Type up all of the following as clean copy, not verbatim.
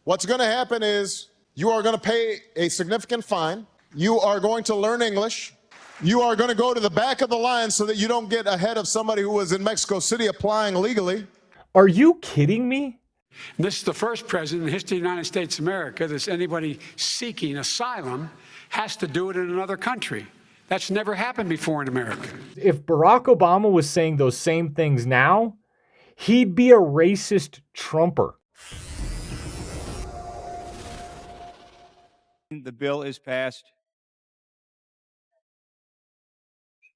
What's going to happen is you are going to pay a significant fine. You are going to learn English. You are going to go to the back of the line so that you don't get ahead of somebody who was in Mexico City applying legally. Are you kidding me? This is the first president in the history of the United States of America that anybody seeking asylum has to do it in another country. That's never happened before in America. If Barack Obama was saying those same things now, he'd be a racist Trumper. The bill is passed.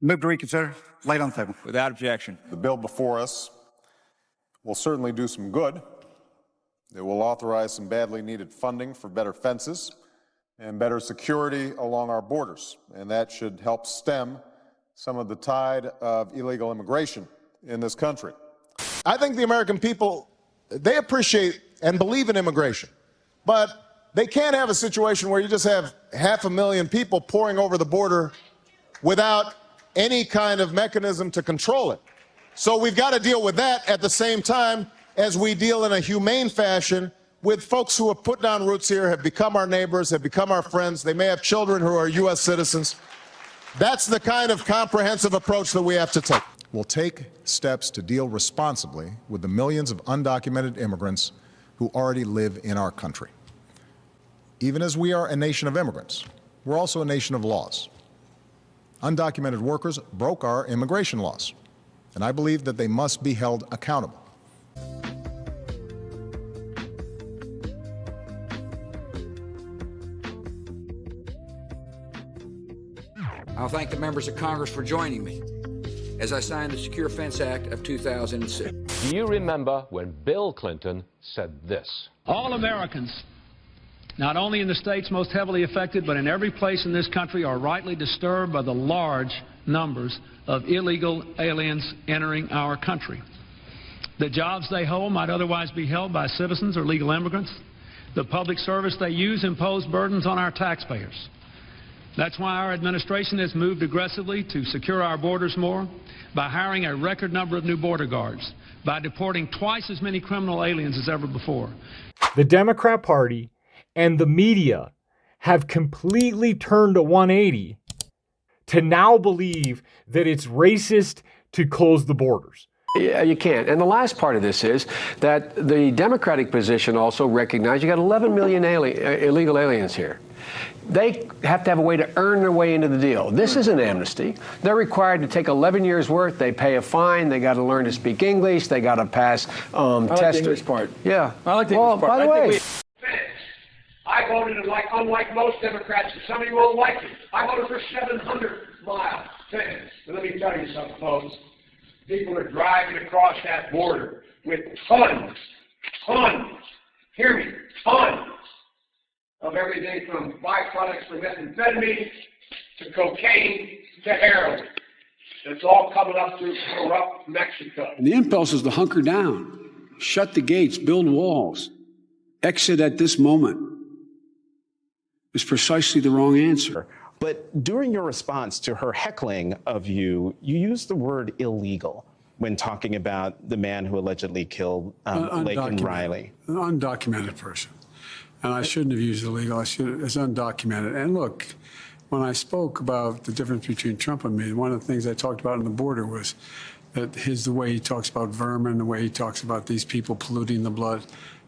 Move to reconsider. Laid on the table. Without objection. The bill before us will certainly do some good. It will authorize some badly needed funding for better fences and better security along our borders, and that should help stem some of the tide of illegal immigration in this country. I think the American people, they appreciate and believe in immigration, but they can't have a situation where you just have 500,000 people pouring over the border without any kind of mechanism to control it. So we've got to deal with that at the same time as we deal in a humane fashion with folks who have put down roots here, have become our neighbors, have become our friends. They may have children who are U.S. citizens. That's the kind of comprehensive approach that we have to take. We'll take steps to deal responsibly with the millions of undocumented immigrants who already live in our country. Even as we are a nation of immigrants, we're also a nation of laws. Undocumented workers broke our immigration laws, and I believe that they must be held accountable. I'll thank the members of Congress for joining me as I signed the Secure Fence Act of 2006. Do you remember when Bill Clinton said this? All Americans, not only in the states most heavily affected, but in every place in this country, are rightly disturbed by the large numbers of illegal aliens entering our country. The jobs they hold might otherwise be held by citizens or legal immigrants. The public service they use impose burdens on our taxpayers. That's why our administration has moved aggressively to secure our borders more, by hiring a record number of new border guards, by deporting twice as many criminal aliens as ever before. The Democrat Party and the media have completely turned a 180 to now believe that it's racist to close the borders. Yeah, you can't. And the last part of this is that the Democratic position also recognized you got 11 million illegal aliens here. They have to have a way to earn their way into the deal. This is an amnesty. They're required to take 11 years' worth. They pay a fine. They got to learn to speak English. They got to pass tests. I like the English part. Yeah. I like the English part. By the way, I voted unlike most Democrats, and some of you won't like it. I voted for 700-mile fence. But let me tell you something, folks. People are driving across that border with tons, hear me, tons of everything from byproducts from methamphetamine to cocaine to heroin. It's all coming up through corrupt Mexico. And the impulse is to hunker down, shut the gates, build walls, exit at this moment is precisely the wrong answer. But during your response to her heckling of you, you used the word illegal when talking about the man who allegedly killed Laken Riley. An undocumented person. And I shouldn't have used illegal. It's undocumented. And look, when I spoke about the difference between Trump and me, one of the things I talked about on the border was that the way he talks about vermin, the way he talks about these people polluting the blood.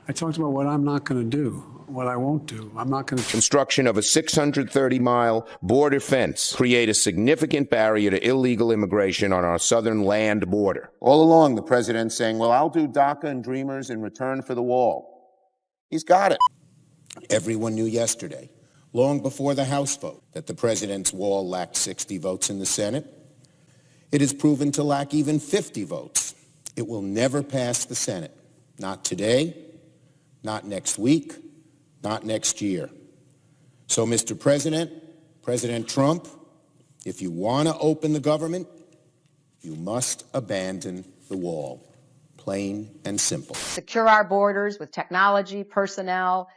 I talked about what I'm not going to do, what I won't do. I'm not going to. Construction of a 630-mile border fence create a significant barrier to illegal immigration on our southern land border. All along, the president's saying, well, I'll do DACA and Dreamers in return for the wall. He's got it. Everyone knew yesterday, long before the House vote, that the president's wall lacked 60 votes in the Senate. It is proven to lack even 50 votes. It will never pass the Senate. Not today, not next week, not next year. So, Mr. President, President Trump, if you want to open the government, you must abandon the wall. Plain and simple. Secure our borders with technology, personnel,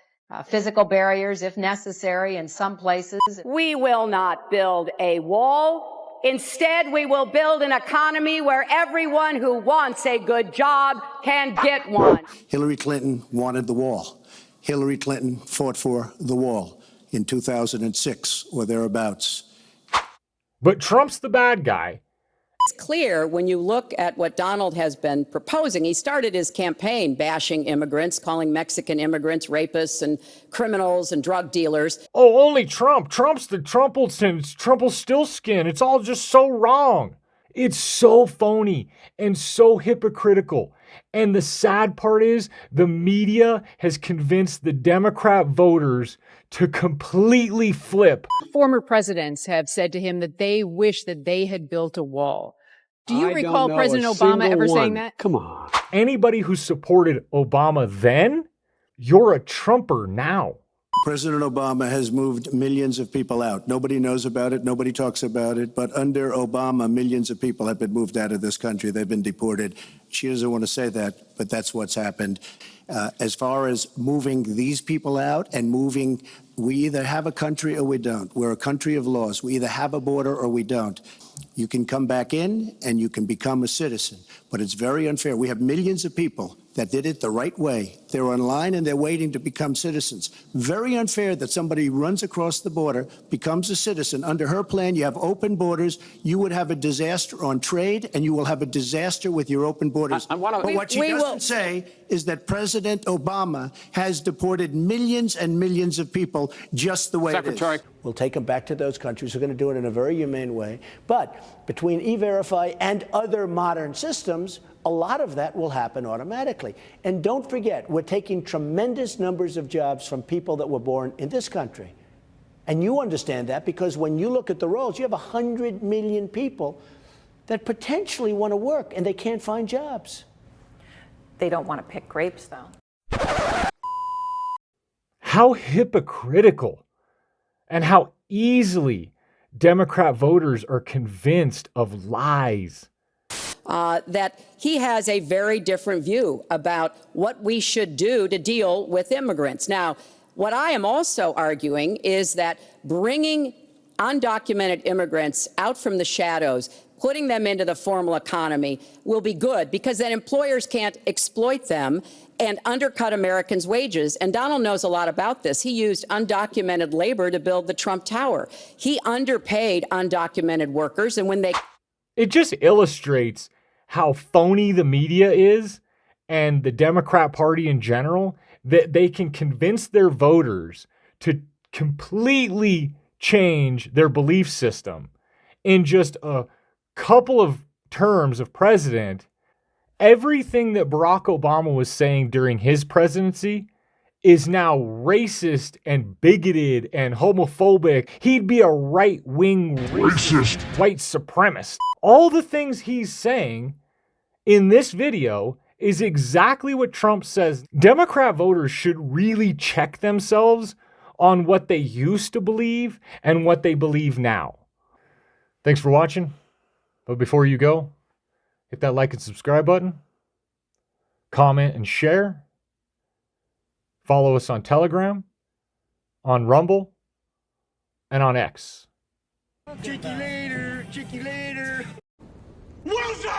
physical barriers if necessary in some places. We will not build a wall. Instead, we will build an economy where everyone who wants a good job can get one. Hillary Clinton wanted the wall. Hillary Clinton fought for the wall in 2006 or thereabouts. But Trump's the bad guy. It's clear when you look at what Donald has been proposing. He started his campaign bashing immigrants, calling Mexican immigrants rapists and criminals and drug dealers. Oh, only Trump. Trump's the Trumpelstiltskin. It's all just so wrong. It's so phony and so hypocritical. And the sad part is the media has convinced the Democrat voters to completely flip. Former presidents have said to him that they wish that they had built a wall. Do you recall President Obama ever saying that? Come on. Anybody who supported Obama then, you're a Trumper now. President Obama has moved millions of people out. Nobody knows about it. Nobody talks about it. But under Obama, millions of people have been moved out of this country. They've been deported. She doesn't want to say that, but that's what's happened. As far as moving these people out and moving, we either have a country or we don't. We're a country of laws. We either have a border or we don't. You can come back in and you can become a citizen, but it's very unfair. We have millions of people that did it the right way. They're online and they're waiting to become citizens. Very unfair that somebody runs across the border, becomes a citizen. Under her plan, you have open borders. You would have a disaster on trade, and you will have a disaster with your open borders. But what she doesn't say is that President Obama has deported millions and millions of people just the way it is. We'll take them back to those countries. We're going to do it in a very humane way. But between E-Verify and other modern systems, a lot of that will happen automatically. And don't forget, we're taking tremendous numbers of jobs from people that were born in this country. And you understand that because when you look at the rolls, you have 100 million people that potentially want to work and they can't find jobs. They don't want to pick grapes, though. How hypocritical and how easily Democrat voters are convinced of lies. That he has a very different view about what we should do to deal with immigrants. Now, what I am also arguing is that bringing undocumented immigrants out from the shadows, putting them into the formal economy will be good because then employers can't exploit them and undercut Americans' wages. And Donald knows a lot about this. He used undocumented labor to build the Trump Tower. He underpaid undocumented workers, and when they... It just illustrates how phony the media is and the Democrat Party in general, that they can convince their voters to completely change their belief system in just a couple of terms of president. Everything that Barack Obama was saying during his presidency is now racist and bigoted and homophobic. He'd be a right-wing racist, white supremacist. All the things he's saying in this video is exactly what Trump says. Democrat voters should really check themselves on what they used to believe and what they believe now. Thanks for watching. But before you go, hit that like and subscribe button, comment and share. Follow us on Telegram, on Rumble, and on X. Check you later. Check you later. Wilson!